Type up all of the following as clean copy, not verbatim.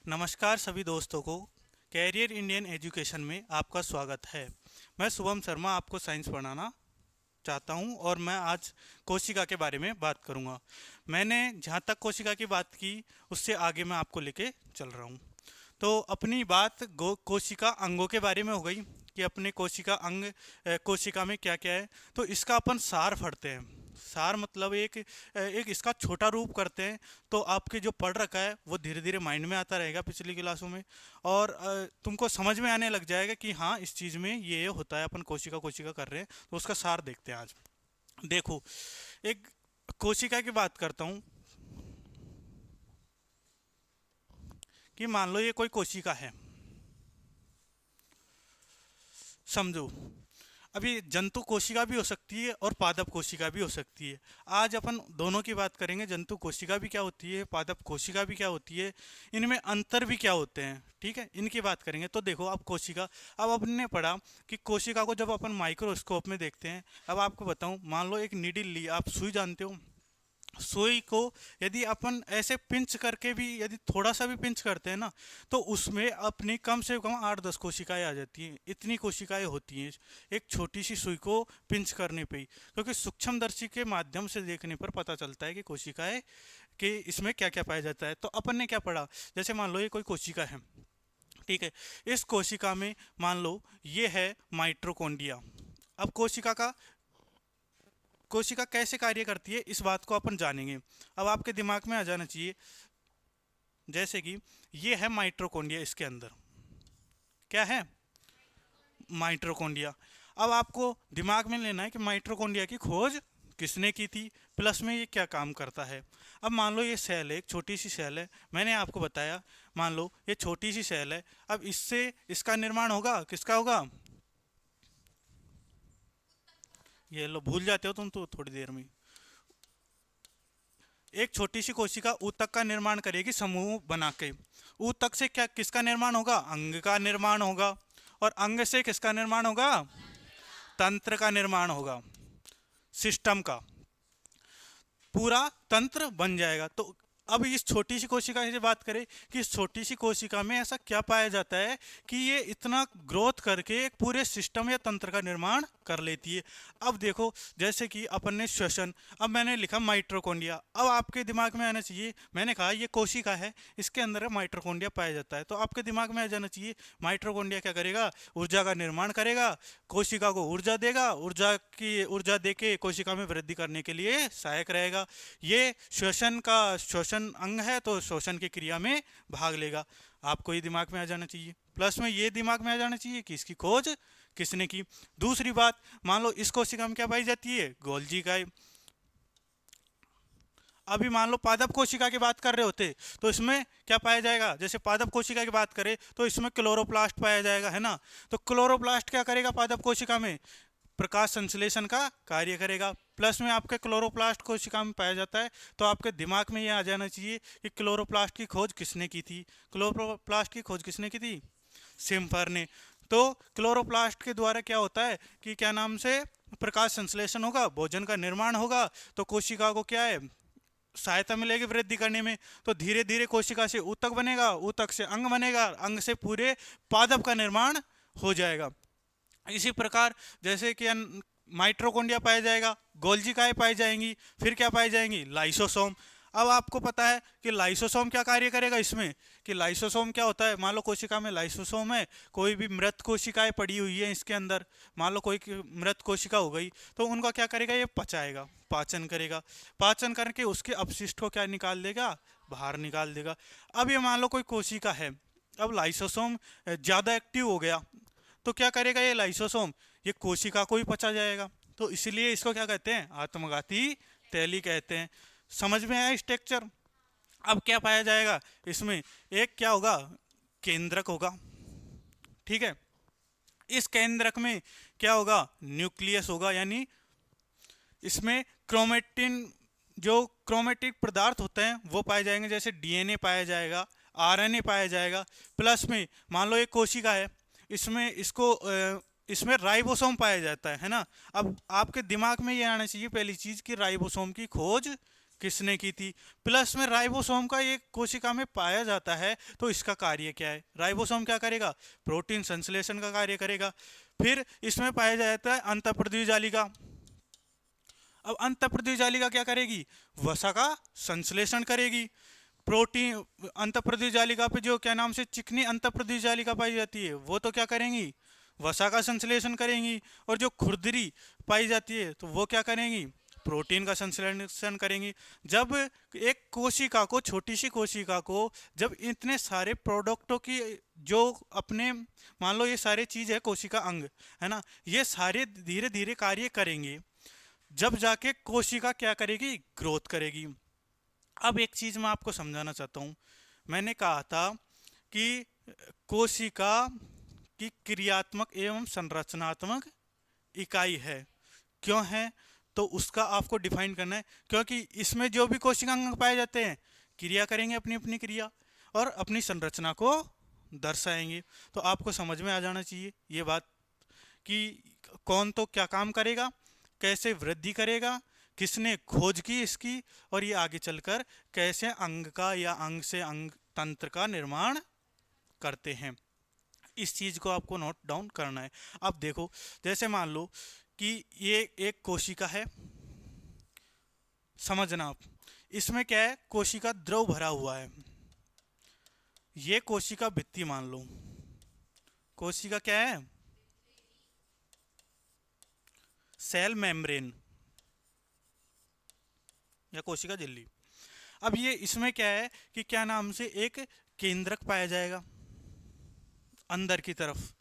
नमस्कार सभी दोस्तों को कैरियर इंडियन एजुकेशन में आपका स्वागत है। मैं शुभम शर्मा आपको साइंस पढ़ाना चाहता हूं और मैं आज कोशिका के बारे में बात करूंगा। मैंने जहां तक कोशिका की बात की उससे आगे मैं आपको लेके चल रहा हूं। तो अपनी बात कोशिका अंगों के बारे में हो गई कि अपने कोशिका अंग कोशिका में क्या क्या है। तो इसका अपन सार पढ़ते हैं। सार मतलब एक इसका छोटा रूप करते हैं। तो आपके जो पढ़ रखा है वो धीरे धीरे माइंड में आता रहेगा पिछली क्लासों में, और तुमको समझ में आने लग जाएगा कि हाँ इस चीज़ में ये होता है, अपन कोशिका कोशिका कर रहे हैं। तो उसका सार देखते हैं आज। देखो, एक कोशिका की बात करता हूँ कि मान लो ये कोई कोशिका है, समझो। अभी जंतु कोशिका भी हो सकती है और पादप कोशिका भी हो सकती है। आज अपन दोनों की बात करेंगे, जंतु कोशिका भी क्या होती है, पादप कोशिका भी क्या होती है, इनमें अंतर भी क्या होते हैं। ठीक है, इनकी बात करेंगे। तो देखो, अब कोशिका, अब अपने पढ़ा कि कोशिका को जब अपन माइक्रोस्कोप में देखते हैं। अब आपको बताऊं, मान लो एक नीडल ली, आप सुई जानते हो। सुई को यदि अपन ऐसे पिंच करके भी, यदि थोड़ा सा भी पिंच करते हैं ना, तो उसमें अपनी कम से कम 8-10 कोशिकाएं आ जाती हैं। इतनी कोशिकाएं होती हैं एक छोटी सी सुई को पिंच करने पे ही। क्योंकि सूक्ष्मदर्शी के माध्यम से देखने पर पता चलता है कि कोशिकाएं कि इसमें क्या क्या पाया जाता है। तो अपन ने क्या पढ़ा, जैसे मान लो ये कोई कोशिका है, ठीक है। इस कोशिका में मान लो ये है माइट्रोकॉन्ड्रिया। अब कोशिका कैसे कार्य करती है इस बात को अपन जानेंगे। अब आपके दिमाग में आ जाना चाहिए, जैसे कि ये है माइट्रोकॉन्ड्रिया, इसके अंदर क्या है, माइट्रोकॉन्ड्रिया। अब आपको दिमाग में लेना है कि माइट्रोकॉन्ड्रिया की खोज किसने की थी, प्लस में ये क्या काम करता है। अब मान लो ये सेल है, एक छोटी सी सेल है, मैंने आपको बताया। मान लो ये छोटी सी सेल है, अब इससे इसका निर्माण होगा, किसका होगा, ये लो भूल जाते हो तुम तो थोड़ी देर में। एक छोटी सी कोशिका ऊतक का निर्माण करेगी समूह बना के। ऊतक से क्या किसका निर्माण होगा, अंग का निर्माण होगा। और अंग से किसका निर्माण होगा, तंत्र का निर्माण होगा, सिस्टम का पूरा तंत्र बन जाएगा। तो अब इस छोटी सी कोशिका से बात करें कि इस छोटी सी कोशिका में ऐसा क्या पाया जाता है कि ये इतना ग्रोथ करके एक पूरे सिस्टम या तंत्र का निर्माण कर लेती है। अब देखो, जैसे कि अपन ने श्वसन, अब मैंने लिखा माइट्रोकॉन्ड्रिया। अब आपके दिमाग में आना चाहिए, मैंने कहा ये कोशिका है, इसके अंदर माइट्रोकॉन्ड्रिया पाया जाता है। तो आपके दिमाग में आ जाना चाहिए माइट्रोकॉन्ड्रिया क्या करेगा, ऊर्जा का निर्माण करेगा, कोशिका को ऊर्जा देगा, ऊर्जा देके कोशिका में वृद्धि करने के लिए सहायक रहेगा। ये श्वसन अंग है, तो श्वसन की क्रिया में भाग लेगा। आपको ये दिमाग में आ जाना चाहिए। प्लस में ये दिमाग में आ जाना चाहिए कि इसकी खोज किसने की। दूसरी बात, मान लो इस कोशिका में क्या पाई जाती है, गोल्जी का। अभी मान लो पादप कोशिका की बात कर रहे होते तो इसमें क्या पाया जाएगा, जैसे पादप कोशिका की बात करें तो इसमें क्लोरोप्लास्ट पाया जाएगा, है ना। तो क्लोरोप्लास्ट क्या करेगा पादप कोशिका में, प्रकाश संश्लेषण का कार्य करेगा। प्लस में आपके क्लोरोप्लास्ट कोशिका में पाया जाता है। तो आपके दिमाग में ये आ जाना चाहिए कि क्लोरोप्लास्ट की खोज किसने की थी। क्लोरोप्लास्ट की खोज किसने की थी, सिम्फर ने। तो क्लोरोप्लास्ट के द्वारा क्या होता है कि क्या नाम से प्रकाश संश्लेषण होगा, भोजन का निर्माण होगा। तो कोशिका को क्या है, सहायता मिलेगी वृद्धि करने में। तो धीरे धीरे कोशिका से ऊतक बनेगा, ऊतक से अंग बनेगा, अंग से पूरे पादप का निर्माण हो जाएगा। इसी प्रकार जैसे कि माइट्रोकॉन्ड्रिया पाया जाएगा, गोल्जिकाएं पाई जाएंगी, फिर क्या पाई जाएंगी, लाइसोसोम। अब आपको पता है कि लाइसोसोम क्या कार्य करेगा इसमें, कि लाइसोसोम क्या होता है। मान लो कोशिका में लाइसोसोम है, कोई भी मृत कोशिकाएं पड़ी हुई है इसके अंदर, मान लो कोई मृत कोशिका हो गई, तो उनका क्या करेगा, ये पचाएगा, पाचन करेगा। पाचन करके उसके अपशिष्ट को क्या निकाल देगा, बाहर निकाल देगा। अब ये मान लो कोई कोशिका है, अब लाइसोसोम ज़्यादा एक्टिव हो गया, तो क्या करेगा ये लाइसोसोम, ये कोशिका को ही पचा जाएगा। तो इसलिए इसको क्या कहते हैं, आत्मघाती तैली कहते हैं। समझ में आया स्ट्रक्चर। अब क्या पाया जाएगा इसमें, एक क्या होगा, केंद्रक होगा, ठीक है। इस केंद्रक में क्या होगा, न्यूक्लियस होगा, यानी इसमें क्रोमेटिन, जो क्रोमेटिक पदार्थ होते हैं वो पाए जाएंगे, जैसे डीएनए पाया जाएगा, आरएनए पाया जाएगा। प्लस में मान लो एक कोशिका है, इसमें राइबोसोम पाया जाता है ना। अब आपके दिमाग में ये आना चाहिए पहली चीज कि राइबोसोम की खोज किसने की थी। प्लस में राइबोसोम का एक कोशिका में पाया जाता है, तो इसका कार्य क्या है? राइबोसोम क्या करेगा? प्रोटीन संश्लेषण का कार्य करेगा। फिर इसमें पाया जाता है अंतःपृथ्वी जालिका। अब अंतःपृथ्वी जालिका क्या करेगी? वसा का संश्लेषण करेगी। प्रोटीन अंतःपृथ्वी जालिका पे जो क्या नाम से चिकनी अंतःपृथ्वी जालिका पाई जाती है, वो तो क्या करेंगी? वसा का संश्लेषण करेंगी। और जो खुरदरी पाई जाती है, तो वो क्या करेंगी? प्रोटीन का संश्लेषण करेंगी। जब एक कोशिका को, छोटी सी कोशिका को, जब इतने सारे प्रोडक्टों की, जो अपने, मान लो ये सारे चीज है कोशिका अंग, है ना, ये सारे धीरे धीरे कार्य करेंगे, जब जाके कोशिका क्या करेगी? ग्रोथ करेगी। अब एक चीज मैं आपको समझाना चाहता हूं। मैंने कहा था कि कोशिका की क्रियात्मक एवं संरचनात्मक इकाई है। क्यों है? तो उसका आपको डिफाइन करना है, क्योंकि इसमें जो भी कोशिकांग पाए जाते हैं क्रिया करेंगे, अपनी अपनी क्रिया, और अपनी संरचना को दर्शाएंगे। तो आपको समझ में आ जाना चाहिए ये बात कि कौन तो क्या काम करेगा, कैसे वृद्धि करेगा, किसने खोज की इसकी, और ये आगे चलकर कैसे अंग का या अंग से अंग तंत्र का निर्माण करते हैं। इस चीज को आपको नोट डाउन करना है। अब देखो, जैसे मान लो कि ये एक कोशिका है, समझना आप, इसमें क्या है? कोशिका द्रव भरा हुआ है। ये कोशिका भित्ति मान लो। कोशिका क्या है? सेल मेम्ब्रेन या कोशिका झिल्ली। अब ये इसमें क्या है कि क्या नाम से एक केंद्रक पाया जाएगा, अंदर की तरफ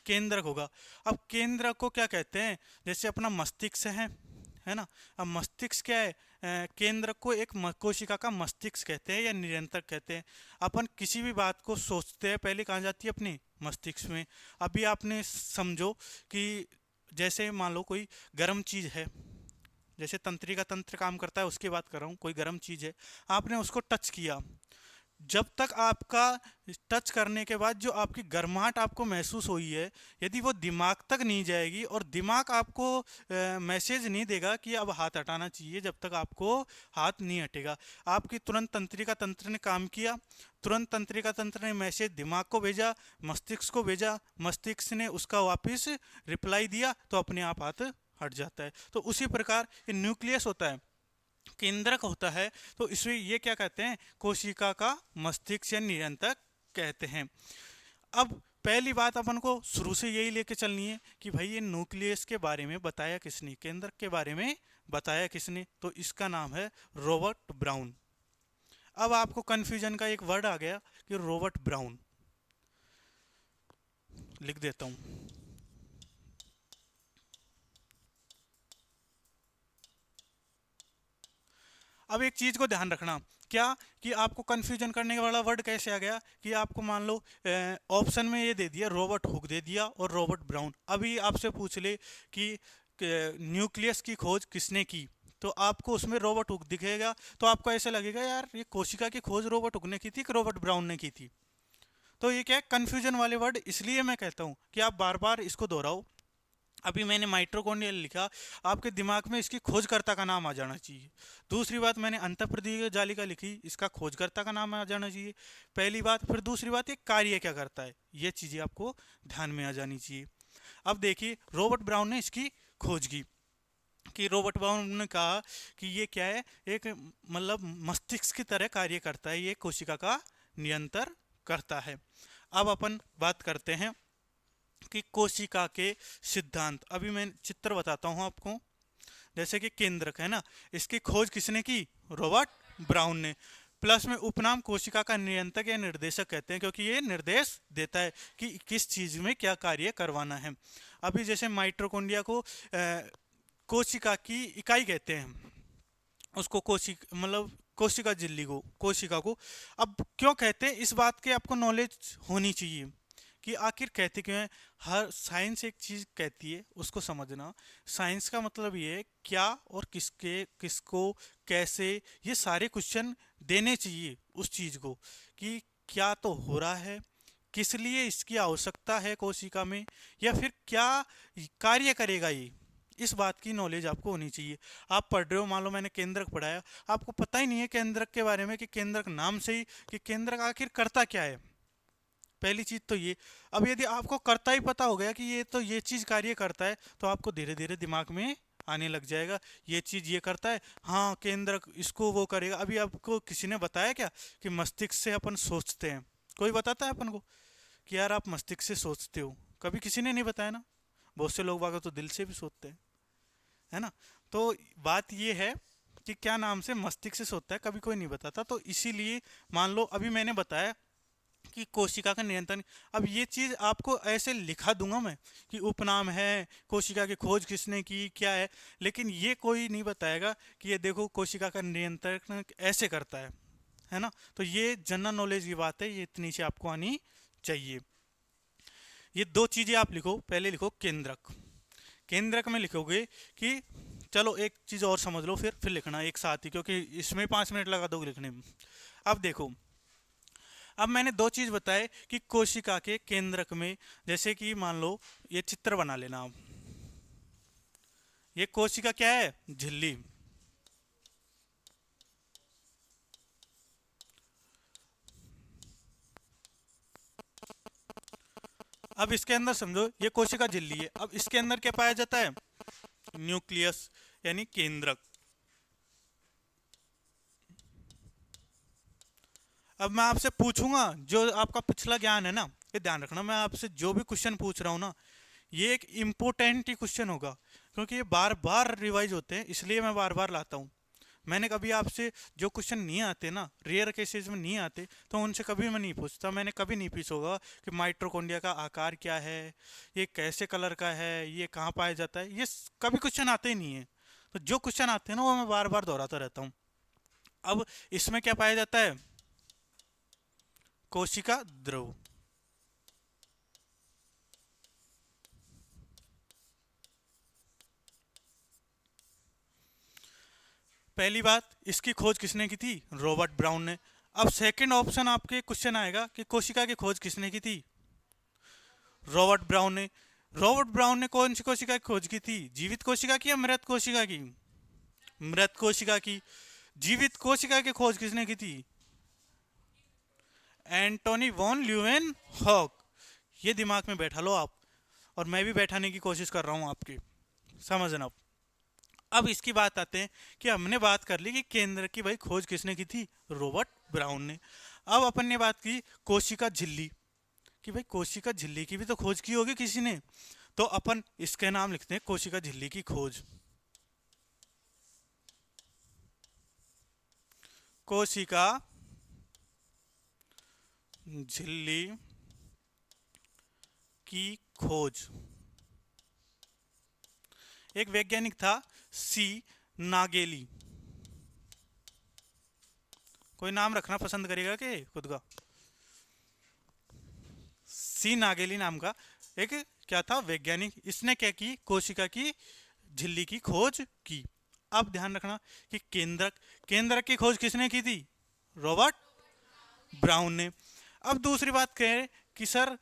केंद्रक होगा। अब केंद्रक को क्या कहते हैं? जैसे अपना मस्तिष्क है ना। अब मस्तिष्क क्या है? केंद्रक को एक कोशिका का मस्तिष्क कहते हैं या निरंतर कहते हैं। अपन किसी भी बात को सोचते हैं, पहले कहाँ जाती है? अपने मस्तिष्क में। अभी आपने समझो कि जैसे मान लो कोई गर्म चीज है, जैसे तंत्रिका तंत्र काम करता है उसकी बात कर रहा हूँ। कोई गर्म चीज है, आपने उसको टच किया, जब तक आपका टच करने के बाद जो आपकी गर्माहट आपको महसूस हुई है, यदि वो दिमाग तक नहीं जाएगी और दिमाग आपको मैसेज नहीं देगा कि अब हाथ हटाना चाहिए, जब तक आपको हाथ नहीं हटेगा। आपकी तुरंत तंत्रिका तंत्र ने काम किया, तुरंत तंत्रिका तंत्र ने मैसेज दिमाग को भेजा, मस्तिष्क को भेजा, मस्तिष्क ने उसका वापस रिप्लाई दिया, तो अपने आप हाथ हट जाता है। तो उसी प्रकार ये न्यूक्लियस होता है, केंद्रक होता है, तो इसमें ये क्या कहते हैं? कोशिका का मस्तिष्क या निरंतर कहते हैं। अब पहली बात अपन को शुरू से यही लेके चलनी है कि भाई ये न्यूक्लियस के बारे में बताया किसने, केंद्रक के बारे में बताया किसने? तो इसका नाम है रॉबर्ट ब्राउन। अब आपको कंफ्यूजन का एक वर्ड आ गया कि रॉबर्ट ब्राउन, लिख देता हूं। अब एक चीज को ध्यान रखना, क्या कि आपको कंफ्यूजन करने वाला वर्ड कैसे आ गया कि आपको मान लो ऑप्शन में ये दे दिया, रॉबर्ट हुक दे दिया और रॉबर्ट ब्राउन। अभी आपसे पूछ ले कि न्यूक्लियस की खोज किसने की, तो आपको उसमें रॉबर्ट हुक दिखेगा, तो आपको ऐसे लगेगा यार ये कोशिका की खोज रॉबर्ट हुक ने की थी कि रॉबर्ट ब्राउन ने की थी। तो ये क्या है? कंफ्यूजन वाले वर्ड। इसलिए मैं कहता हूँ कि आप बार बार इसको दोहराओ। अभी मैंने माइटोकॉन्ड्रिया लिखा, आपके दिमाग में इसकी खोजकर्ता का नाम आ जाना चाहिए। दूसरी बात, मैंने अंतःपृथ्वी जालिका लिखी, इसका खोजकर्ता का नाम आ जाना चाहिए, पहली बात। फिर दूसरी बात, ये कार्य क्या करता है, ये चीज़ें आपको ध्यान में आ जानी चाहिए। अब देखिए, रॉबर्ट ब्राउन ने इसकी खोज की, कि रॉबर्ट ब्राउन ने कहा कि ये क्या है, एक मतलब मस्तिष्क की तरह कार्य करता है, ये कोशिका का नियंत्रण करता है। अब अपन बात करते हैं कि कोशिका के सिद्धांत। अभी मैं चित्र बताता हूं आपको। जैसे कि केंद्रक है ना, इसकी खोज किसने की? रॉबर्ट ब्राउन ने। प्लस में उपनाम कोशिका का नियंत्रक या निर्देशक कहते हैं, क्योंकि ये निर्देश देता है कि किस चीज में क्या कार्य करवाना है। अभी जैसे माइटोकॉन्ड्रिया को कोशिका की इकाई कहते हैं, उसको कोशिका मतलब कोशिका झिल्ली को, कोशिका को। अब क्यों कहते हैं, इस बात की आपको नॉलेज होनी चाहिए कि आखिर कहते क्यों है। हर साइंस एक चीज कहती है, उसको समझना। साइंस का मतलब ये है क्या और किसके, किसको, कैसे, ये सारे क्वेश्चन देने चाहिए उस चीज को, कि क्या तो हो रहा है, किस लिए इसकी आवश्यकता है कोशिका में, या फिर क्या कार्य करेगा ये, इस बात की नॉलेज आपको होनी चाहिए। आप पढ़ रहे हो, मान लो मैंने केंद्रक पढ़ाया, आपको पता ही नहीं है केंद्रक के बारे में कि केंद्रक नाम से ही कि केंद्रक आखिर करता क्या है। पहली चीज तो ये। अब यदि आपको करता ही पता हो गया कि ये तो ये चीज कार्य करता है, तो आपको धीरे धीरे दिमाग में आने लग जाएगा ये चीज ये करता है, हाँ केंद्रक इसको वो करेगा। अभी आपको किसी ने बताया क्या कि मस्तिष्क से अपन सोचते हैं? कोई बताता है अपन को कि यार आप मस्तिष्क से सोचते हो? कभी किसी ने नहीं बताया ना। बहुत से लोग बाग तो दिल से भी सोचते हैं, है ना। तो बात ये है कि क्या नाम से मस्तिष्क से सोचता है, कभी कोई नहीं बताता। तो इसीलिए मान लो अभी मैंने बताया कि कोशिका का नियंत्रण। अब ये चीज आपको ऐसे लिखा दूंगा मैं कि उपनाम है, कोशिका की खोज किसने की, क्या है, लेकिन ये कोई नहीं बताएगा कि ये देखो कोशिका का नियंत्रण ऐसे करता है ना। तो ये जनरल नॉलेज की बात है, ये इतनी सी आपको आनी चाहिए। ये दो चीजें आप लिखो, पहले लिखो केंद्रक। केंद्रक में लिखोगे कि चलो एक चीज और समझ लो, फिर लिखना एक साथ ही, क्योंकि इसमें 5 मिनट लगा दोगे लिखने में। अब देखो, अब मैंने दो चीज बताए कि कोशिका के केंद्रक में, जैसे कि मान लो ये चित्र बना लेना आप। ये कोशिका क्या है? झिल्ली। अब इसके अंदर समझो ये कोशिका झिल्ली है। अब इसके अंदर क्या पाया जाता है? न्यूक्लियस, यानी केंद्रक। अब मैं आपसे पूछूंगा, जो आपका पिछला ज्ञान है ना, ये ध्यान रखना, मैं आपसे जो भी क्वेश्चन पूछ रहा हूँ ना, ये एक इम्पोर्टेंट ही क्वेश्चन होगा, क्योंकि ये बार बार रिवाइज होते हैं, इसलिए मैं बार बार लाता हूँ। मैंने कभी आपसे जो क्वेश्चन नहीं आते ना, रेयर केसेस में नहीं आते, तो उनसे कभी मैं नहीं पूछता। मैंने कभी नहीं पूछूंगा कि माइटोकॉन्ड्रिया का आकार क्या है, ये कैसे कलर का है, ये कहाँ पाया जाता है, ये कभी क्वेश्चन आते ही नहीं है। तो जो क्वेश्चन आते हैं ना, वो मैं बार बार दोहराता रहता हूँ। अब इसमें क्या पाया जाता है? कोशिका द्रव। पहली बात, इसकी खोज किसने की थी? रॉबर्ट ब्राउन ने। अब सेकंड ऑप्शन आपके क्वेश्चन आएगा कि कोशिका की खोज किसने की थी? रॉबर्ट ब्राउन ने। रॉबर्ट ब्राउन ने कौन सी कोशिका की खोज की थी? जीवित कोशिका की या मृत कोशिका की? मृत कोशिका की। जीवित कोशिका की खोज किसने की थी? Antonie van Leeuwenhoek. ये दिमाग में बैठा लो आप, और मैं भी बैठाने की कोशिश कर रहा हूं आपकी, समझना। अब इसकी बात आते हैं कि हमने बात कर ली कि केंद्र की भाई खोज किसने की थी? रॉबर्ट ब्राउन ने। अब अपन ने बात की कोशिका झिल्ली कि भाई कोशिका झिल्ली की भी तो खोज की होगी किसी ने। तो अपन इसके नाम लिखते हैं कोशिका झिल्ली की खोज। कोशिका झिल्ली की खोज। एक वैज्ञानिक था सी नागेली। कोई नाम रखना पसंद करेगा कि खुद का? सी नागेली नाम का एक क्या था वैज्ञानिक, इसने क्या की? कोशिका की झिल्ली की खोज की। अब ध्यान रखना कि केंद्रक, केंद्रक की खोज किसने की थी? रॉबर्ट ब्राउन ने। अब दूसरी बात कहें कि सर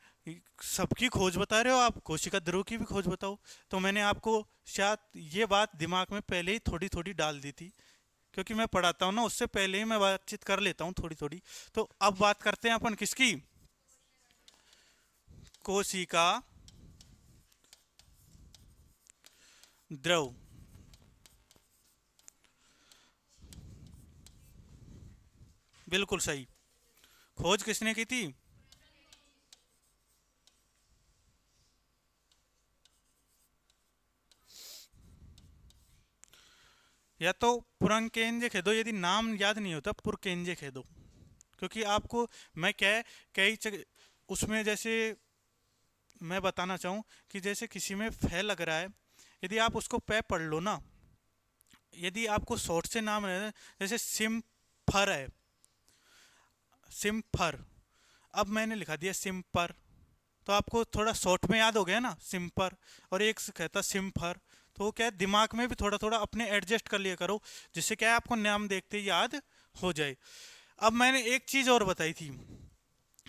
सबकी खोज बता रहे हो आप, कोशिका द्रव की भी खोज बताओ। तो मैंने आपको शायद ये बात दिमाग में पहले ही थोड़ी थोड़ी डाल दी थी, क्योंकि मैं पढ़ाता हूँ ना, उससे पहले ही मैं बातचीत कर लेता हूँ थोड़ी थोड़ी। तो अब बात करते हैं अपन किसकी? कोशिका द्रव। बिल्कुल सही। खोज किसने की थी? या तो पुरनकेंजे खेदो, यदि नाम याद नहीं होता पुरकेंजे खेदो, क्योंकि आपको मैं क्या है, कई उसमें जैसे मैं बताना चाहूँ कि जैसे किसी में फै लग रहा है, यदि आप उसको पै पढ़ लो ना, यदि आपको शॉर्ट से नाम है, जैसे सिम्फर है, सिम्फर। अब मैंने लिखा दिया सिम्पर, तो आपको थोड़ा शॉर्ट में याद हो गया ना सिम्पर, और एक से कहता सिम्फर। तो वो क्या है, दिमाग में भी थोड़ा थोड़ा अपने एडजस्ट कर लिया करो, जिससे क्या है आपको नाम देखते ही याद हो जाए। अब मैंने एक चीज़ और बताई थी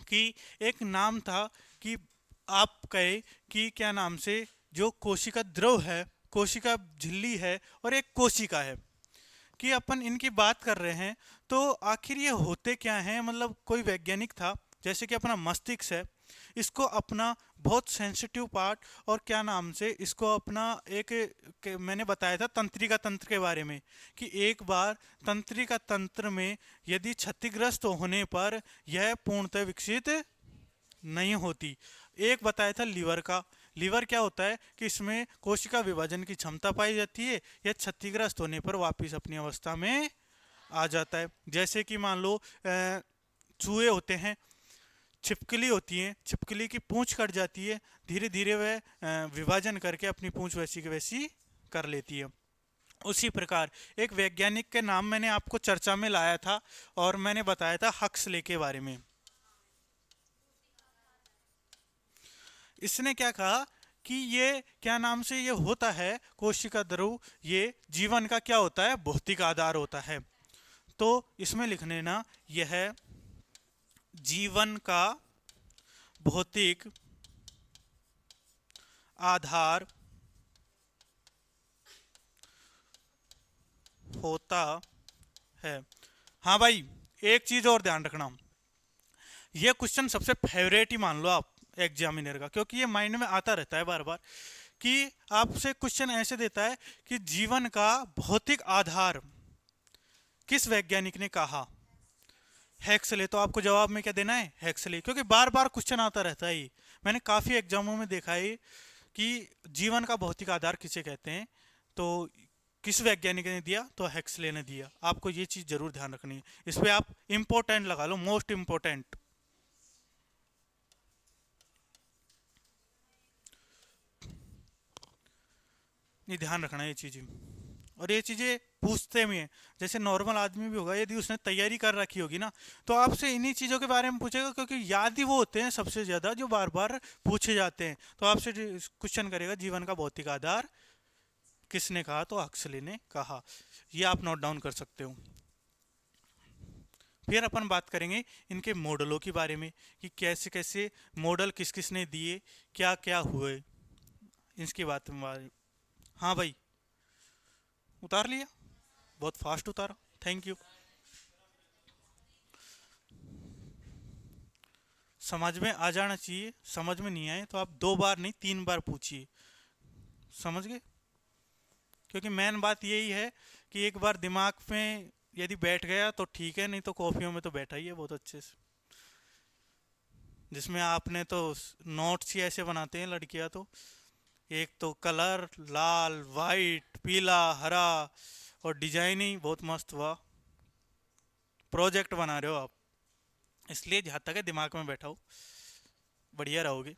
कि एक नाम था कि आप कहे कि क्या नाम से जो कोशिका द्रव है, कोशिका झिल्ली है और एक कोशिका है, कि अपन इनकी बात कर रहे हैं, तो आखिर ये होते क्या हैं। मतलब कोई वैज्ञानिक था, जैसे कि अपना मस्तिष्क है, इसको अपना बहुत सेंसिटिव पार्ट, और क्या नाम से इसको अपना मैंने बताया था तंत्रिका तंत्र के बारे में, कि एक बार तंत्रिका तंत्र में यदि क्षतिग्रस्त होने पर यह पूर्णतः विकसित नहीं होती। एक बताया था लीवर का। लीवर क्या होता है कि इसमें कोशिका विभाजन की क्षमता पाई जाती है, यह क्षतिग्रस्त होने पर वापस अपनी अवस्था में आ जाता है। जैसे कि मान लो चूहे होते हैं, छिपकली होती है, छिपकली की पूंछ कट जाती है, धीरे धीरे वह विभाजन करके अपनी पूंछ वैसी की वैसी कर लेती है। उसी प्रकार एक वैज्ञानिक के नाम मैंने आपको चर्चा में लाया था और मैंने बताया था हक्सले के बारे में। इसने क्या कहा कि ये क्या नाम से ये होता है कोशिका ध्रुव, ये जीवन का क्या होता है, भौतिक आधार होता है। तो इसमें लिख लेना, यह जीवन का भौतिक आधार होता है। हाँ भाई, एक चीज और ध्यान रखना, यह क्वेश्चन सबसे फेवरेट ही मान लो आप एग्जामिनर का, क्योंकि ये माइंड में आता रहता है बार बार, कि आपसे क्वेश्चन ऐसे देता है कि जीवन का भौतिक आधार किस वैज्ञानिक ने कहा, हेक्सले। तो आपको जवाब में क्या देना है, हेक्सले, क्योंकि बार बार क्वेश्चन आता रहता है। मैंने काफी एग्जामों में देखा है कि जीवन का भौतिक आधार किसे कहते हैं, तो किस वैज्ञानिक ने दिया, तो हेक्सले ने दिया। आपको ये चीज जरूर ध्यान रखनी है, इस पे आप इंपॉर्टेंट लगा लो, मोस्ट इंपॉर्टेंट। ये ध्यान रखना है ये चीजें, और ये चीजें पूछते भी हैं। जैसे नॉर्मल आदमी भी होगा, यदि उसने तैयारी कर रखी होगी ना, तो आपसे इन्हीं चीजों के बारे में पूछेगा, क्योंकि याद ही वो होते हैं सबसे ज्यादा जो बार बार पूछे जाते हैं। तो आपसे क्वेश्चन करेगा जीवन का भौतिक आधार किसने कहा, तो हक्सले ने कहा। ये आप नोट डाउन कर सकते हो। फिर अपन बात करेंगे इनके मॉडलों के बारे में, कि कैसे कैसे मॉडल किस किस ने दिए, क्या क्या हुए, इसकी बात में। हाँ भाई, उतार लिया, बहुत फास्ट उतारा, थैंक यू। समझ में आ जाना चाहिए, समझ में नहीं आए तो आप 2 बार नहीं 3 बार पूछिए, समझ गए। क्योंकि मेन बात यही है कि एक बार दिमाग में यदि बैठ गया तो ठीक है, नहीं तो कॉपियों में तो बैठा ही है बहुत अच्छे से, जिसमें आपने तो नोट्स ही ऐसे बनाते हैं लड़कियां तो, एक तो कलर लाल वाइट पीला हरा, और डिजाइन ही बहुत मस्त हुआ, प्रोजेक्ट बना रहे हो आप। इसलिए जहाँ तक है दिमाग में बैठा हो, बढ़िया रहोगे।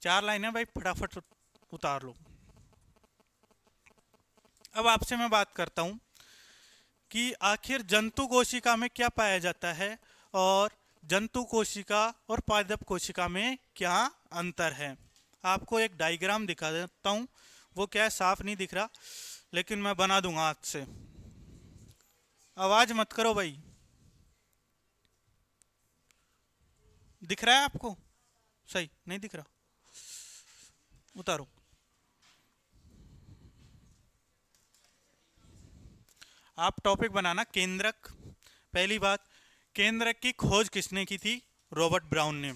4 लाइनें भाई फटाफट उतार लो। अब आपसे मैं बात करता हूं कि आखिर जंतु कोशिका में क्या पाया जाता है, और जंतु कोशिका और पादप कोशिका में क्या अंतर है। आपको एक डायग्राम दिखा देता हूं, वो क्या है साफ नहीं दिख रहा, लेकिन मैं बना दूंगा हाथ से। आवाज मत करो भाई, दिख रहा है आपको, सही नहीं दिख रहा, उतारो। आप टॉपिक बनाना केंद्रक। पहली बात, केंद्रक की खोज किसने की थी, रॉबर्ट ब्राउन ने।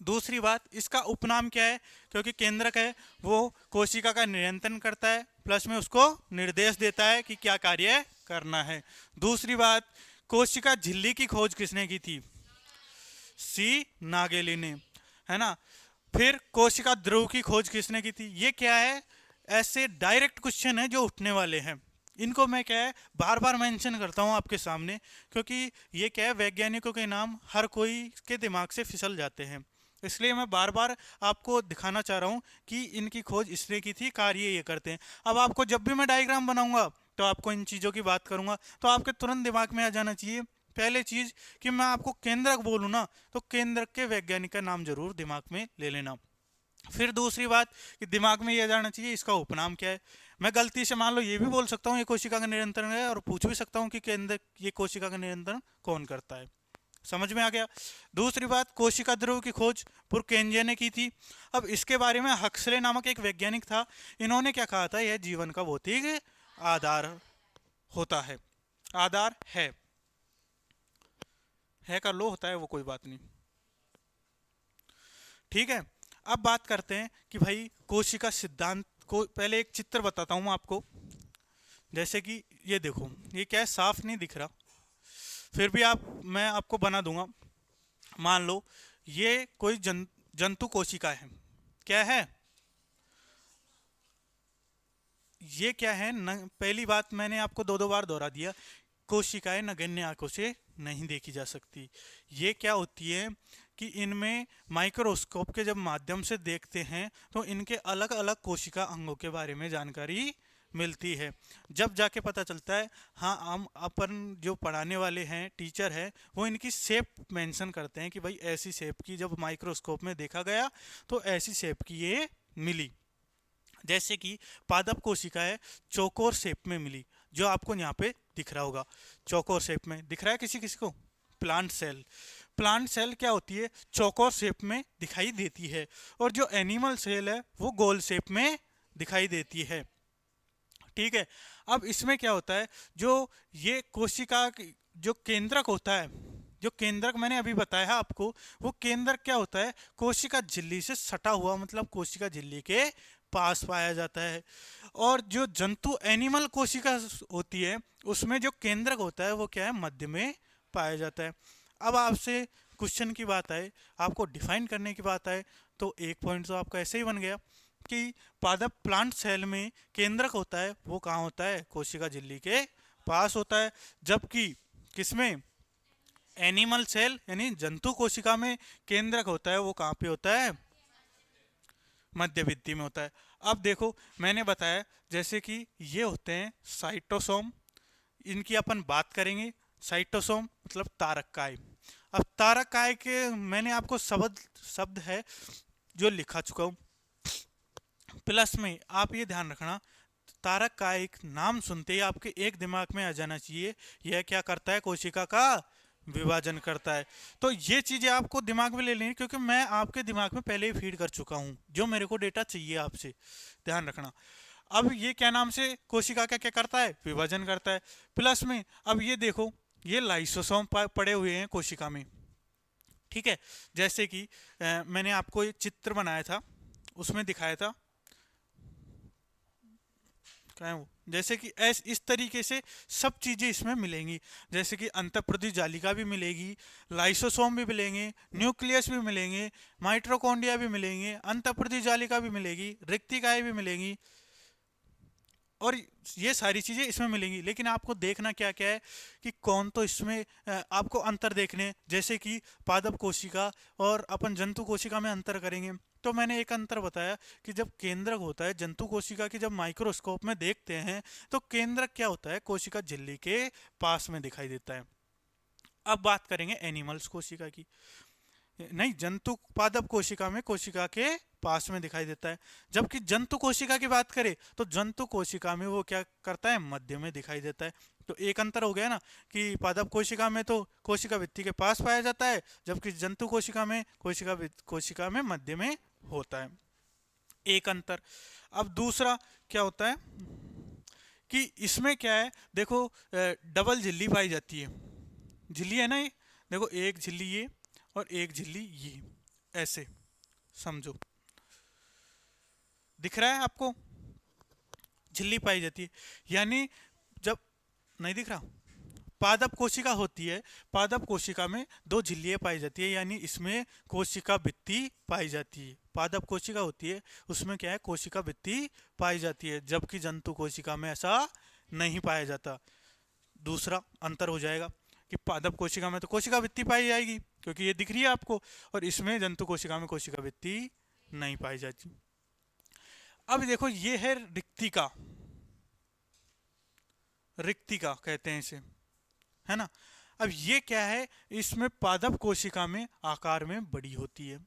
दूसरी बात, इसका उपनाम क्या है, क्योंकि केंद्रक है वो कोशिका का नियंत्रण करता है, प्लस में उसको निर्देश देता है कि क्या कार्य करना है। दूसरी बात, कोशिका झिल्ली की खोज किसने की थी, सी नागेली ने, है ना। फिर कोशिका ध्रुव की खोज किसने की थी। ये क्या है, ऐसे डायरेक्ट क्वेश्चन है जो उठने वाले हैं, इनको मैं क्या है बार बार मेंशन करता हूं आपके सामने, क्योंकि ये क्या है वैज्ञानिकों के नाम हर कोई के दिमाग से फिसल जाते हैं, इसलिए मैं बार बार आपको दिखाना चाह रहा हूं कि इनकी खोज इसने की थी, कार्य ये करते हैं। अब आपको जब भी मैं डायग्राम बनाऊंगा तो आपको इन चीज़ों की बात करूंगा, तो आपके तुरंत दिमाग में आ जाना चाहिए पहले चीज कि मैं आपको केंद्रक बोलूं ना, तो केंद्रक के वैज्ञानिक का नाम जरूर दिमाग में ले लेना। फिर दूसरी बात कि दिमाग में ये जाना चाहिए इसका उपनाम क्या है। मैं गलती से मान लो ये भी बोल सकता हूँ ये कोशिका का नियंत्रण है, और पूछ भी सकता हूँ कि केंद्र ये कोशिका का नियंत्रण कौन करता है। समझ में आ गया। दूसरी बात, कोशिका ध्रुव की खोज पुरकेंजे ने की थी। अब इसके बारे में हक्सले नामक एक वैज्ञानिक था, इन्होंने क्या कहा था, यह जीवन का भौतिक आधार होता है, आधार है का लो होता है वो कोई बात नहीं। ठीक है, अब बात करते हैं कि भाई कोशिका सिद्धांत को, पहले एक चित्र बताता हूं मैं आपको। जैसे कि ये देखो, ये क्या है, साफ नहीं दिख रहा, फिर भी मैं आपको बना दूंगा। मान लो ये कोई जंतु कोशिका है, क्या है, ये क्या है पहली बात मैंने आपको दो दो बार दोहरा दिया, कोशिकाएं नगण्य आंखों से नहीं देखी जा सकती। ये क्या होती है कि इनमें माइक्रोस्कोप के जब माध्यम से देखते हैं तो इनके अलग अलग कोशिका अंगों के बारे में जानकारी मिलती है, जब जाके पता चलता है। हाँ, हम अपन जो पढ़ाने वाले हैं, टीचर है, वो इनकी शेप मेंशन करते हैं कि भाई ऐसी शेप की जब माइक्रोस्कोप में देखा गया तो ऐसी शेप की ये मिली। जैसे कि पादप कोशिका है, चौकोर शेप में मिली, जो आपको यहाँ पे दिख रहा होगा, चौकोर शेप में दिख रहा है किसी किसी को। प्लांट सेल क्या होती है, चौकोर शेप में दिखाई देती है, और जो एनिमल सेल है वो गोल शेप में दिखाई देती है। ठीक है, अब इसमें क्या होता है, जो ये कोशिका जो केंद्रक होता है, जो केंद्रक मैंने अभी बताया आपको, वो केंद्रक क्या होता है, कोशिका झिल्ली से सटा हुआ, मतलब कोशिका झिल्ली के पास पाया जाता है। और जो जंतु एनिमल कोशिका होती है, उसमें जो केंद्रक होता है वो क्या है, मध्य में पाया जाता है। अब आपसे क्वेश्चन की बात आए, आपको डिफाइन करने की बात आए, तो एक पॉइंट तो आपका ऐसे ही बन गया कि पादप प्लांट सेल में केंद्रक होता है, वो कहाँ होता है, कोशिका झिल्ली के पास होता है। जबकि किसमें, एनिमल सेल यानी जंतु कोशिका में केंद्रक होता है, वो कहाँ पे होता है, मध्य भित्ति में होता है। अब देखो मैंने बताया, जैसे कि ये होते हैं साइटोसोम, इनकी अपन बात करेंगे। साइटोसोम मतलब तारक। अब तारक के मैंने आपको शब्द है जो लिखा चुका हूँ, प्लस में आप ये ध्यान रखना, तारक का एक नाम सुनते ही आपके एक दिमाग में आ जाना चाहिए, यह क्या करता है, कोशिका का विभाजन करता है। तो ये चीजें आपको दिमाग में ले लेनी, क्योंकि मैं आपके दिमाग में पहले ही फीड कर चुका हूं जो मेरे को डेटा चाहिए आपसे, ध्यान रखना। अब ये क्या नाम से कोशिका का क्या करता है, विभाजन करता है। प्लस में अब ये देखो, ये लाइसोसोम पड़े हुए हैं कोशिका में। ठीक है, जैसे कि मैंने आपको एक चित्र बनाया था, उसमें दिखाया था, क्या है वो, जैसे कि इस तरीके से सब चीज़ें इसमें मिलेंगी। जैसे कि अंतःप्रदिश जालिका भी मिलेगी, लाइसोसोम भी मिलेंगे, न्यूक्लियस भी मिलेंगे, माइट्रोकॉन्ड्रिया भी मिलेंगे, अंतःप्रदिश जालिका भी मिलेगी, रिक्तिकाएं भी मिलेंगी, और ये सारी चीज़ें इसमें मिलेंगी। लेकिन आपको देखना क्या क्या है कि कौन तो इसमें आपको अंतर देखने, जैसे कि पादप कोशिका और अपन जंतु कोशिका में अंतर करेंगे। तो मैंने एक अंतर बताया कि जब केंद्रक होता है जंतु कोशिका की, जब माइक्रोस्कोप में देखते हैं तो केंद्रक क्या होता है, कोशिका झिल्ली के पास में दिखाई देता है। अब बात करेंगे एनिमल्स कोशिका की, नहीं, जंतु पादप कोशिका में कोशिका के पास में दिखाई देता है। जबकि जंतु कोशिका की बात करें तो जंतु कोशिका में वो क्या करता है, मध्य में दिखाई देता है। तो एक अंतर हो गया ना कि पादप कोशिका में तो कोशिका भित्ति के पास पाया जाता है, जबकि जंतु कोशिका में कोशिका में मध्य में होता है, एक अंतर। अब दूसरा क्या होता है कि इसमें क्या है, देखो डबल झिल्ली पाई जाती है, झिल्ली है ना ये, देखो एक झिल्ली ये और एक झिल्ली ये, ऐसे समझो, दिख रहा है आपको, झिल्ली पाई जाती है। यानी जब नहीं दिख रहा, पादप कोशिका होती है, पादप कोशिका में दो झिल्लियाँ पाई जाती है, यानी इसमें कोशिका भित्ति पाई जाती है। पादप कोशिका होती है, उसमें क्या है, कोशिका भित्ति पाई जाती है, जबकि जंतु कोशिका में ऐसा नहीं पाया जाता। दूसरा अंतर हो जाएगा कि पादप कोशिका में तो कोशिका भित्ति पाई जाएगी क्योंकि ये दिख रही है आपको, और इसमें जंतु कोशिका में कोशिका भित्ति नहीं पाई जाती। अब देखो ये है रिक्तिका, रिक्तिका कहते हैं इसे, है ना। अब ये क्या है, इसमें पादप कोशिका में आकार में बड़ी होती है,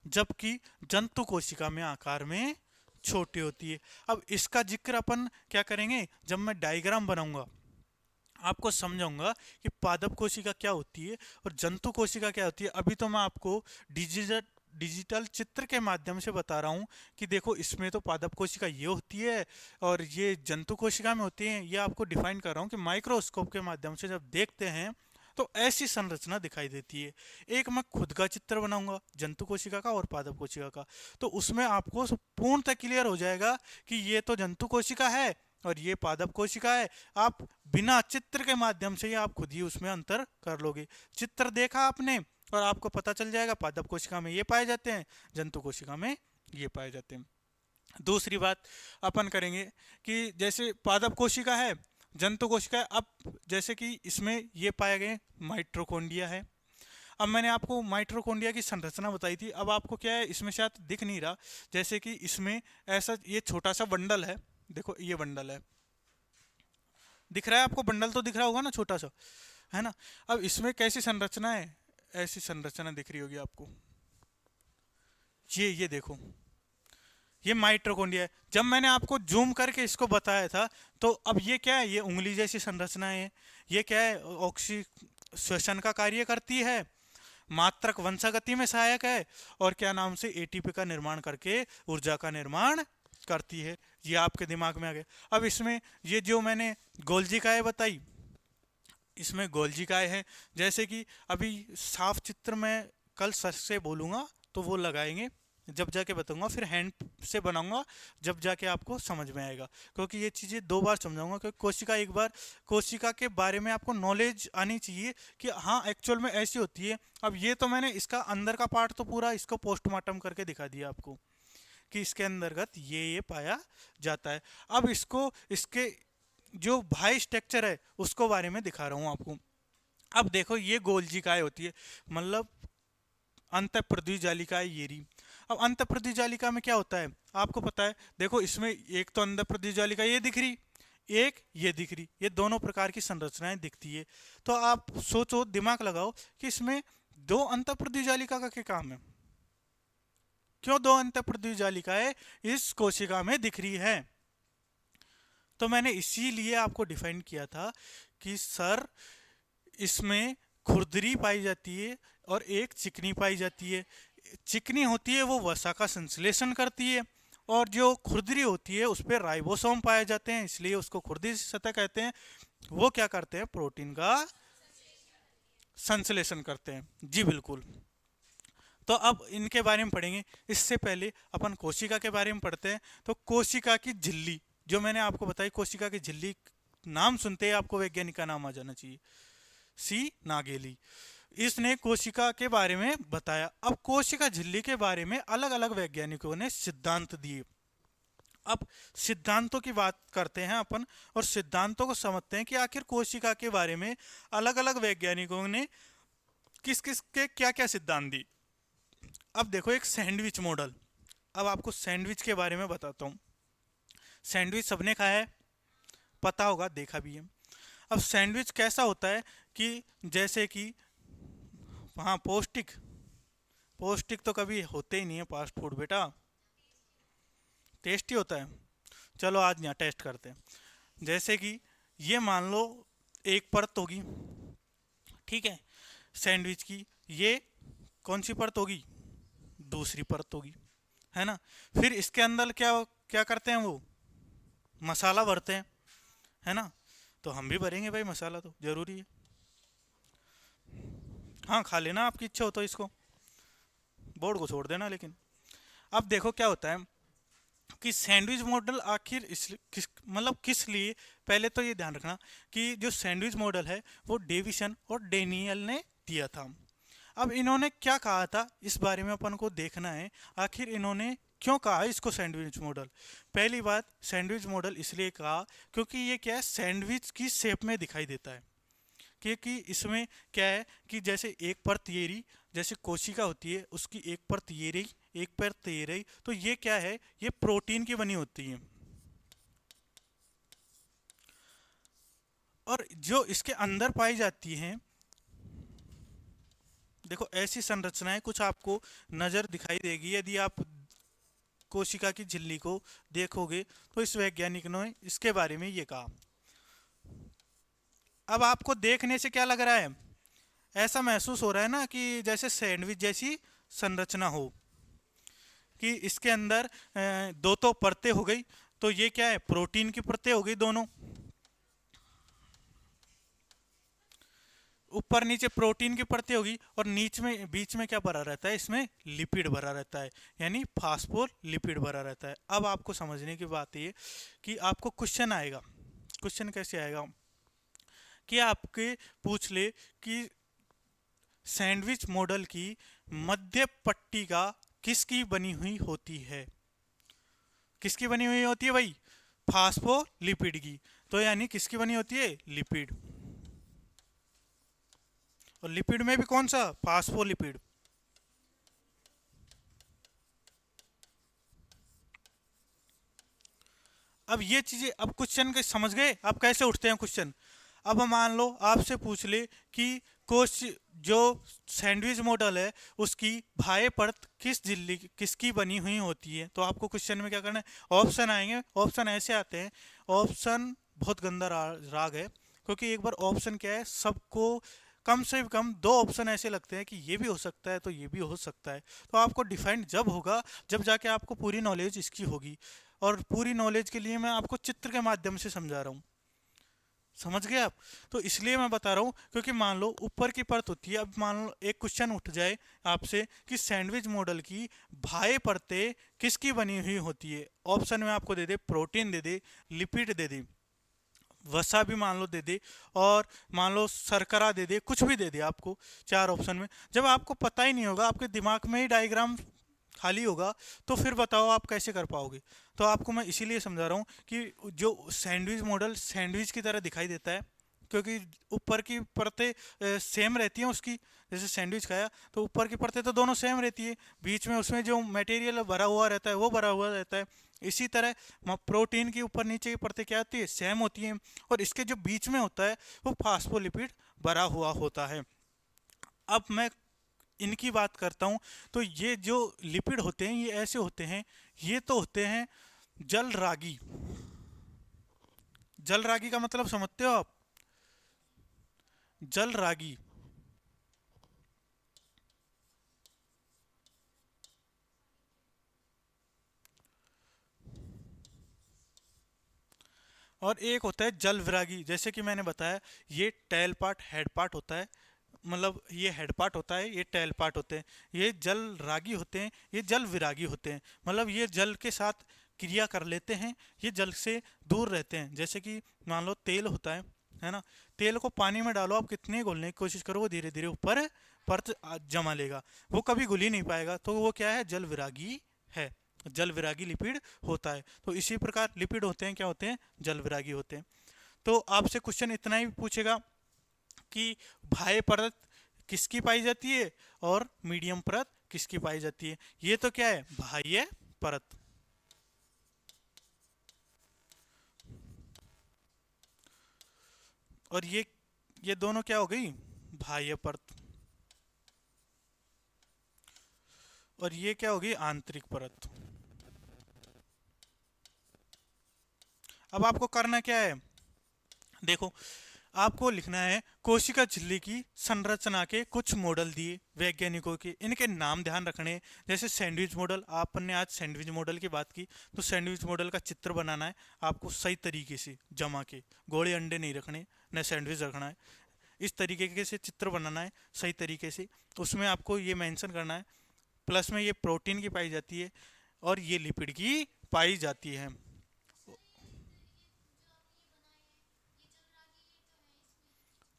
जबकि जंतु कोशिका में आकार में छोटी होती है। अब इसका जिक्र अपन क्या करेंगे, जब मैं डायग्राम बनाऊंगा, आपको समझाऊंगा कि पादप कोशिका क्या होती है और जंतु कोशिका क्या होती है। अभी तो मैं आपको डिजिटल डिजिटल चित्र के माध्यम से बता रहा हूँ कि देखो इसमें तो पादप कोशिका ये होती है और ये जंतु कोशिका में होती है। ये आपको डिफाइन कर रहा हूँ कि माइक्रोस्कोप के माध्यम से जब देखते हैं तो ऐसी संरचना दिखाई देती है। एक मैं खुद का चित्र बनाऊंगा जंतु कोशिका का और पादप कोशिका का, तो उसमें आपको पूर्णतः क्लियर हो जाएगा कि ये तो जंतु कोशिका है और ये पादप कोशिका है। आप बिना चित्र के माध्यम से ही आप खुद ही उसमें अंतर कर लोगे। चित्र देखा आपने और आपको पता चल जाएगा पादप कोशिका में ये पाए जाते हैं, जंतु कोशिका में ये पाए जाते हैं। दूसरी बात अपन करेंगे कि जैसे पादप कोशिका है, जंतु कोशिका है, अब जैसे कि इसमें ये पाए गए माइट्रोकोन्डिया है। अब मैंने आपको माइट्रोकोन्डिया की संरचना बताई थी। अब आपको क्या है, इसमें शायद दिख नहीं रहा, जैसे कि इसमें ऐसा ये छोटा सा बंडल है। देखो ये बंडल है, दिख रहा है आपको? बंडल तो दिख रहा होगा ना, छोटा सा, है ना? अब इसमें कैसी संरचना है, ऐसी संरचना दिख रही होगी आपको। ये देखो, ये माइट्रोकोन्डिया है। जब मैंने आपको जूम करके इसको बताया था तो अब ये क्या है, ये उंगली जैसी संरचना है। ये क्या है, ऑक्सी श्वसन का कार्य करती है, मात्रक वंशागति में सहायक है और क्या नाम से एटीपी का निर्माण करके ऊर्जा का निर्माण करती है। ये आपके दिमाग में आ गया। अब इसमें ये जो मैंने गोल्जिकाएं बताई, इसमें गोल्जिकाएं हैं। जैसे कि अभी साफ चित्र में कल सर से बोलूँगा तो वो लगाएंगे, जब जाके बताऊंगा, फिर हैंड से बनाऊंगा जब जाके आपको समझ में आएगा। क्योंकि ये चीज़ें दो बार समझाऊंगा, क्योंकि कोशिका एक बार, कोशिका के बारे में आपको नॉलेज आनी चाहिए कि हाँ एक्चुअल में ऐसी होती है। अब ये तो मैंने इसका अंदर का पार्ट तो पूरा इसको पोस्टमार्टम करके दिखा दिया आपको कि इसके अंतर्गत ये पाया जाता है। अब इसको, इसके जो भाई स्ट्रक्चर है उसको बारे में दिखा रहा हूँ आपको। अब देखो ये गोल्जिकाएं होती है, मतलब अंतःप्रद्वी जालिकाएं ये रही। अब अंतःप्रद्वी जालिका में क्या होता है आपको पता है? देखो इसमें एक तो अंतःप्रद्वी जालिका ये दिख रही, एक ये दिख रही, ये दोनों प्रकार की संरचनाएं दिखती है। तो आप सोचो, दिमाग लगाओ कि इसमें दो अंतःप्रद्वी जालिका का क्या काम है? क्यों दो अंतःप्रद्वी जालिकाएं इस कोशिका में दिख रही है? तो मैंने इसीलिए आपको डिफाइन किया था कि सर इसमें खुरदरी पाई जाती है और एक चिकनी पाई जाती है। चिकनी होती है वो वसा का संश्लेषण करती है और जो खुरदरी होती है उस पर राइबोसोम पाए जाते हैं, इसलिए उसको खुरदरी सतह कहते हैं। वो क्या करते हैं, प्रोटीन का संश्लेषण करते हैं। जी बिल्कुल। तो अब इनके बारे में पढ़ेंगे। इससे पहले अपन कोशिका के बारे में पढ़ते हैं। तो कोशिका की झिल्ली जो मैंने आपको बताई, कोशिका की झिल्ली नाम सुनते ही आपको वैज्ञानिक का नाम आ जाना चाहिए, सी नागेली। इसने कोशिका के बारे में बताया। अब कोशिका झिल्ली के बारे में अलग अलग वैज्ञानिकों ने सिद्धांत दिए। अब सिद्धांतों की बात करते हैं अपन और सिद्धांतों को समझते हैं कि आखिर कोशिका के बारे में अलग अलग वैज्ञानिकों ने किस किस के क्या क्या सिद्धांत दिए। अब देखो एक सैंडविच मॉडल। अब आपको सैंडविच के बारे में बताता हूँ। सैंडविच सबने खाया है, पता होगा, देखा भी है। अब सैंडविच कैसा होता है कि जैसे कि, हाँ पौष्टिक, पौष्टिक तो कभी होते ही नहीं है फास्ट फूड बेटा, टेस्टी होता है। चलो आज यहाँ टेस्ट करते हैं। जैसे कि ये मान लो एक परत होगी, ठीक है, सैंडविच की। ये कौन सी परत होगी, दूसरी परत होगी, है ना? फिर इसके अंदर क्या क्या करते हैं, वो मसाला भरते हैं, है ना? तो हम भी भरेंगे भाई, मसाला तो जरूरी है। हाँ खा लेना आपकी इच्छा हो तो इसको, बोर्ड को छोड़ देना। लेकिन अब देखो क्या होता है कि सैंडविच मॉडल आखिर इस किस मतलब किस लिए, पहले तो ये ध्यान रखना कि जो सैंडविच मॉडल है वो डेविसन और डेनियल ने दिया था। अब इन्होंने क्या कहा था इस बारे में अपन को देखना है, आखिर इन्होंने क्यों कहा इसको सैंडविच मॉडल। पहली बात, सैंडविच मॉडल इसलिए कहा क्योंकि ये क्या है, सैंडविच की शेप में दिखाई देता है। क्योंकि इसमें क्या है कि जैसे एक परत ये रही, जैसे कोशिका होती है उसकी एक परत ये रही, एक परत ये रही, तो ये क्या है, ये प्रोटीन की बनी होती है। और जो इसके अंदर पाई जाती हैं, देखो ऐसी संरचनाएं कुछ आपको नज़र दिखाई देगी यदि आप कोशिका की झिल्ली को देखोगे। तो इस वैज्ञानिक ने इसके बारे में ये कहा। अब आपको देखने से क्या लग रहा है, ऐसा महसूस हो रहा है ना कि जैसे सैंडविच जैसी संरचना हो, कि इसके अंदर दो तो परतें हो गई, तो ये क्या है, प्रोटीन की परतें हो गई दोनों, ऊपर नीचे प्रोटीन की परतें होगी, और बीच में क्या भरा रहता है, इसमें लिपिड भरा रहता है, यानी फास्फोलिपिड भरा रहता है। अब आपको समझने की बात ये कि आपको क्वेश्चन आएगा, क्वेश्चन कैसे आएगा कि आपके पूछ ले कि सैंडविच मॉडल की मध्य पट्टिका किसकी बनी हुई होती है, किसकी बनी हुई होती है भाई, फास्फोलिपिड की। तो यानी किसकी बनी होती है, लिपिड, और लिपिड में भी कौन सा, फास्फोलिपिड। अब ये चीजें, अब क्वेश्चन के समझ गए अब कैसे उठते हैं क्वेश्चन। अब मान लो आपसे पूछ ले कि कोश जो सैंडविच मॉडल है उसकी बाह्य परत किस झिल्ली किसकी बनी हुई होती है, तो आपको क्वेश्चन में क्या करना है, ऑप्शन आएंगे, ऑप्शन ऐसे आते हैं। ऑप्शन बहुत गंदा राग है, क्योंकि एक बार ऑप्शन क्या है, सबको कम से कम दो ऑप्शन ऐसे लगते हैं कि ये भी हो सकता है तो ये भी हो सकता है। तो आपको डिफाइंड जब होगा जब जाके आपको पूरी नॉलेज इसकी होगी, और पूरी नॉलेज के लिए मैं आपको चित्र के माध्यम से समझा रहा हूँ, समझ गए आप। तो इसलिए मैं बता रहा हूँ, क्योंकि मान लो ऊपर की परत होती है, अब मान लो एक क्वेश्चन उठ जाए आपसे कि सैंडविच मॉडल की बाह्य परतें किसकी बनी हुई होती है, ऑप्शन में आपको दे दे प्रोटीन दे दे, लिपिड दे दे, वसा भी मान लो दे दे, और मान लो शर्करा दे दे, कुछ भी दे दे आपको चार ऑप्शन में, जब आपको पता ही नहीं होगा, आपके दिमाग में ही डायग्राम खाली होगा, तो फिर बताओ आप कैसे कर पाओगे। तो आपको मैं इसीलिए समझा रहा हूँ कि जो सैंडविच मॉडल सैंडविच की तरह दिखाई देता है, क्योंकि ऊपर की परतें सेम रहती हैं उसकी, जैसे सैंडविच खाया तो ऊपर की परतें तो दोनों सेम रहती है, बीच में उसमें जो मटेरियल भरा हुआ रहता है वो भरा हुआ रहता है। इसी तरह प्रोटीन की ऊपर नीचे की परतें क्या होती है, सेम होती हैं, और इसके जो बीच में होता है वो फास्फोलिपिड भरा हुआ होता है। अब मैं इनकी बात करता हूं, तो ये जो लिपिड होते हैं ये ऐसे होते हैं, ये तो होते हैं जल रागी। जल रागी का मतलब समझते हो आप, जल रागी। और एक होता है जल विरागी, जैसे कि मैंने बताया, ये टेल पार्ट हेड पार्ट होता है, मतलब ये हेड पार्ट होता है, ये टेल पार्ट होते हैं, ये जल रागी होते हैं, ये जल विरागी होते हैं, मतलब ये जल के साथ क्रिया कर लेते हैं, ये जल से दूर रहते हैं। जैसे कि मान लो तेल होता है ना, तेल को पानी में डालो, आप कितने घोलने की कोशिश करो वो धीरे धीरे ऊपर परत जमा लेगा, वो कभी घुल ही नहीं पाएगा, तो वो क्या है, जल विरागी है, जल विरागी लिपिड होता है। तो इसी प्रकार लिपिड होते हैं क्या होते हैं, जल विरागी होते हैं। तो आपसे क्वेश्चन इतना ही पूछेगा कि बाह्य परत किसकी पाई जाती है और मीडियम परत किसकी पाई जाती है। ये तो क्या है, बाह्य परत, और ये दोनों क्या हो गई, बाह्य परत, और ये क्या होगी, आंतरिक परत। अब आपको करना क्या है, देखो, आपको लिखना है कोशिका झिल्ली की संरचना के कुछ मॉडल दिए वैज्ञानिकों के, इनके नाम ध्यान रखने हैं। जैसे सैंडविच मॉडल, आपने आज सैंडविच मॉडल की बात की, तो सैंडविच मॉडल का चित्र बनाना है आपको सही तरीके से जमा के, गोले अंडे नहीं रखने, न सैंडविच रखना है, इस तरीके से चित्र बनाना है सही तरीके से। उसमें आपको ये मेंशन करना है, प्लस में ये प्रोटीन की पाई जाती है और ये लिपिड की पाई जाती है।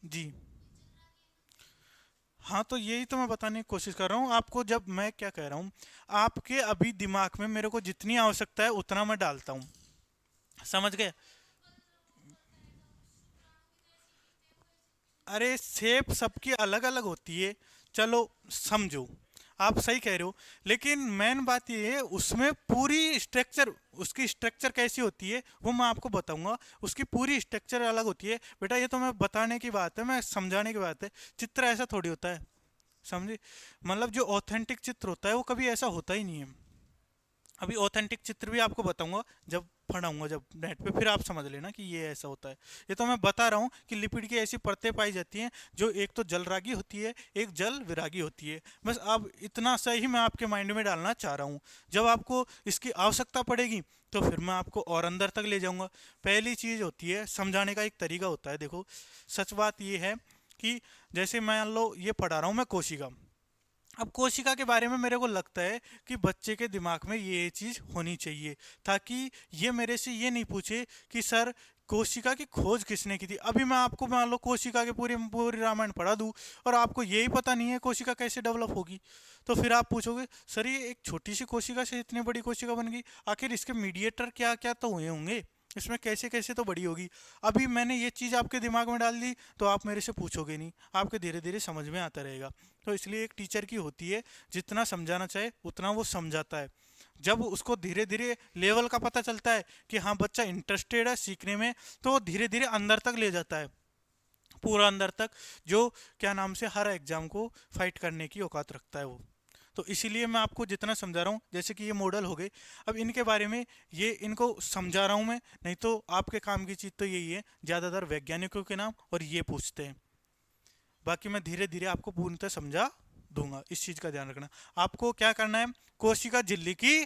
जी हाँ, तो यही तो मैं बताने की कोशिश कर रहा हूँ आपको, जब मैं क्या कह रहा हूँ, आपके अभी दिमाग में मेरे को जितनी आवश्यकता है उतना मैं डालता हूँ, समझ गए। अरे शेप सबकी अलग अलग होती है, चलो समझो, आप सही कह रहे हो, लेकिन मेन बात ये है उसमें पूरी स्ट्रक्चर, उसकी स्ट्रक्चर कैसी होती है वो मैं आपको बताऊंगा, उसकी पूरी स्ट्रक्चर अलग होती है बेटा, ये तो मैं बताने की बात है, मैं समझाने की बात है, चित्र ऐसा थोड़ी होता है, समझे। मतलब जो ऑथेंटिक चित्र होता है वो कभी ऐसा होता ही नहीं है। अभी ऑथेंटिक चित्र भी आपको बताऊंगा जब पढ़ाऊंगा, जब नेट पे, फिर आप समझ लेना कि ये ऐसा होता है। ये तो मैं बता रहा हूँ कि लिपिड की ऐसी परतें पाई जाती हैं जो एक तो जल रागी होती है, एक जल विरागी होती है। बस अब इतना सही मैं आपके माइंड में डालना चाह रहा हूँ। जब आपको इसकी आवश्यकता पड़ेगी तो फिर मैं आपको और अंदर तक ले जाऊंगा। पहली चीज़ होती है, समझाने का एक तरीका होता है। देखो, सच बात ये है कि जैसे मान लो ये पढ़ा रहा हूँ मैं कोशिका। अब कोशिका के बारे में मेरे को लगता है कि बच्चे के दिमाग में ये चीज़ होनी चाहिए, ताकि ये मेरे से ये नहीं पूछे कि सर कोशिका की खोज किसने की थी। अभी मैं आपको मान लो कोशिका के पूरी पूरी रामायण पढ़ा दूँ और आपको यही पता नहीं है कोशिका कैसे डेवलप होगी, तो फिर आप पूछोगे सर ये एक छोटी सी कोशिका से इतनी बड़ी कोशिका बन गई, आखिर इसके मीडिएटर क्या क्या तो हुए होंगे, इसमें कैसे कैसे तो बड़ी होगी। अभी मैंने ये चीज़ आपके दिमाग में डाल दी तो आप मेरे से पूछोगे नहीं, आपके धीरे धीरे समझ में आता रहेगा। तो इसलिए एक टीचर की होती है, जितना समझाना चाहे उतना वो समझाता है। जब उसको धीरे धीरे लेवल का पता चलता है कि हाँ बच्चा इंटरेस्टेड है सीखने में, तो वो धीरे धीरे अंदर तक ले जाता है, पूरा अंदर तक, जो क्या नाम से हर एग्जाम को फाइट करने की औकात रखता है वो। तो इसीलिए मैं आपको जितना समझा रहा हूँ, जैसे कि ये मॉडल हो गए, अब इनके बारे में ये इनको समझा रहा हूँ मैं, नहीं तो आपके काम की चीज़ तो यही है, ज़्यादातर वैज्ञानिकों के नाम और ये पूछते हैं। बाकी मैं धीरे धीरे आपको पूर्णतः समझा दूंगा, इस चीज़ का ध्यान रखना। आपको क्या करना है, कोशिका झिल्ली की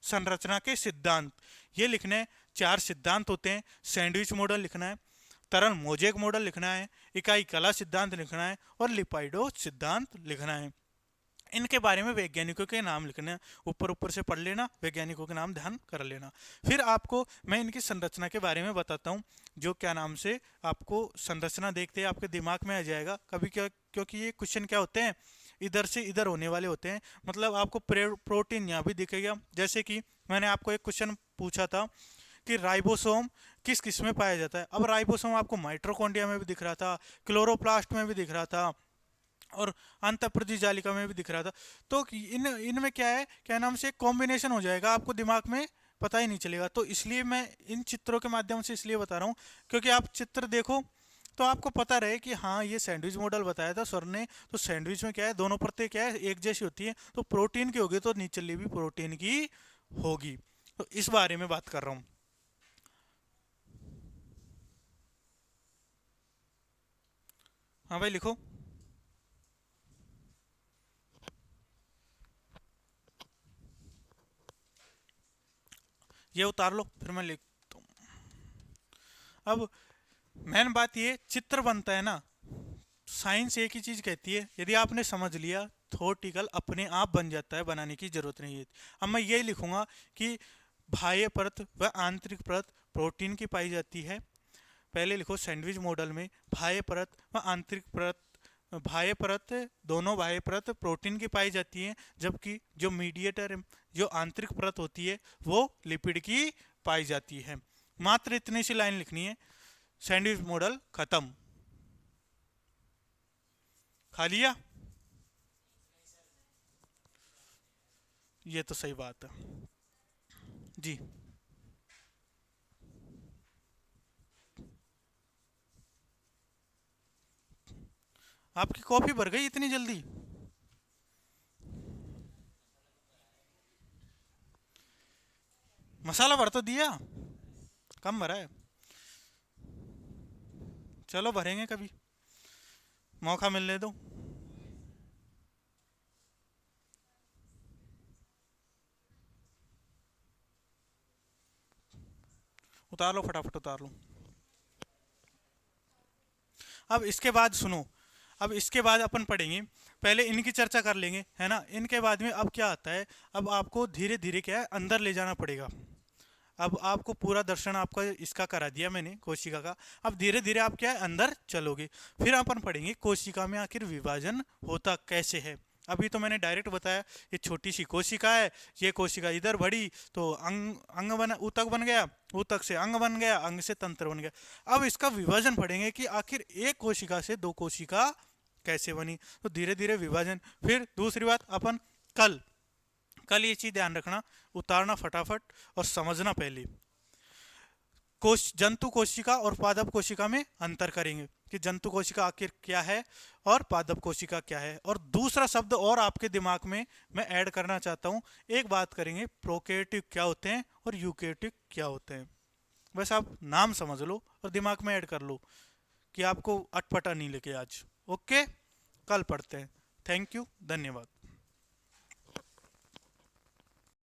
संरचना के सिद्धांत ये लिखने हैं। 4 सिद्धांत होते हैं। सैंडविच मॉडल लिखना है, तरल मोजेक मॉडल लिखना है, इकाई कला सिद्धांत लिखना है और लिपाइडो सिद्धांत लिखना है। इनके बारे में वैज्ञानिकों के नाम लिखने हैं, ऊपर ऊपर से पढ़ लेना, वैज्ञानिकों के नाम ध्यान कर लेना। फिर आपको मैं इनकी संरचना के बारे में बताता हूँ, जो क्या नाम से आपको संरचना देखते ही आपके दिमाग में आ जाएगा कभी क्या, क्योंकि ये क्वेश्चन क्या होते हैं, इधर से इधर होने वाले होते हैं। मतलब आपको प्रोटीन यहाँ भी दिखेगा, जैसे कि मैंने आपको एक क्वेश्चन पूछा था कि राइबोसोम किस किस में पाया जाता है। अब राइबोसोम आपको माइट्रोकॉन्ड्रिया में भी दिख रहा था, क्लोरोप्लास्ट में भी दिख रहा था और अंतःप्रति जालिका में भी दिख रहा था। तो इन इनमें क्या है, क्या नाम से कॉम्बिनेशन हो जाएगा, आपको दिमाग में पता ही नहीं चलेगा। तो इसलिए मैं इन चित्रों के माध्यम से इसलिए बता रहा हूँ, क्योंकि आप चित्र देखो तो आपको पता रहे कि हाँ ये सैंडविच मॉडल बताया था सर ने, तो सैंडविच में क्या है, दोनों परतें क्या है एक जैसी होती है, तो प्रोटीन की होगी तो निचली भी प्रोटीन की होगी। तो इस बारे में बात कर रहा हूँ। हाँ भाई लिखो। ये उतार लो फिर मैं लिखता हूँ। अब मेन बात ये चित्र बनता है ना, साइंस एक ही चीज कहती है, यदि आपने समझ लिया थोटिकल अपने आप बन जाता है, बनाने की जरूरत नहीं है। अब मैं यही लिखूंगा कि बाह्य परत व आंतरिक परत प्रोटीन की पाई जाती है। पहले लिखो सैंडविच मॉडल में बाह्य परत व आंतरिक परत, बाह्य परत, दोनों बाह्य परत प्रोटीन की पाई जाती है, जबकि जो मीडिएटर, जो आंतरिक परत होती है वो लिपिड की पाई जाती है। मात्र इतनी सी लाइन लिखनी है, सैंडविच मॉडल खत्म। खा लिया, ये तो सही बात है जी। आपकी कॉफी भर गई इतनी जल्दी? मसाला भर तो दिया, कम भरा है। चलो भरेंगे कभी, मौका मिलने दो। उतार लो फटाफट उतार लो। अब इसके बाद सुनो, अब इसके बाद अपन पढ़ेंगे, पहले इनकी चर्चा कर लेंगे है ना। इनके बाद में अब क्या आता है, अब आपको धीरे धीरे क्या है अंदर ले जाना पड़ेगा। अब आपको पूरा दर्शन आपका इसका करा दिया मैंने कोशिका का, अब धीरे धीरे आप क्या है अंदर चलोगे। फिर अपन पढ़ेंगे कोशिका में आखिर विभाजन होता कैसे है। अभी तो मैंने डायरेक्ट बताया, ये छोटी सी कोशिका है, ये कोशिका इधर बढ़ी तो अंग अंग बन, ऊतक बन गया, ऊतक से अंग बन गया, अंग से तंत्र बन गया। अब इसका विभाजन पढ़ेंगे कि आखिर एक कोशिका से दो कोशिका कैसे बनी। तो धीरे धीरे विभाजन। फिर दूसरी बात अपन कल, कल ये चीज़ ध्यान रखना, उतारना फटाफट और समझना पहले। जंतु कोशिका और पादप कोशिका में अंतर करेंगे कि जंतु कोशिका आखिर क्या है और पादप कोशिका क्या है। और दूसरा शब्द और आपके दिमाग में मैं ऐड करना चाहता हूँ, एक बात करेंगे, प्रोकैरियोटिक क्या होते हैं और यूकैरियोटिक क्या होते हैं। बस आप नाम समझ लो और दिमाग में ऐड कर लो कि आपको अटपटा नहीं लगे आज। ओके, कल पढ़ते हैं। थैंक यू, धन्यवाद।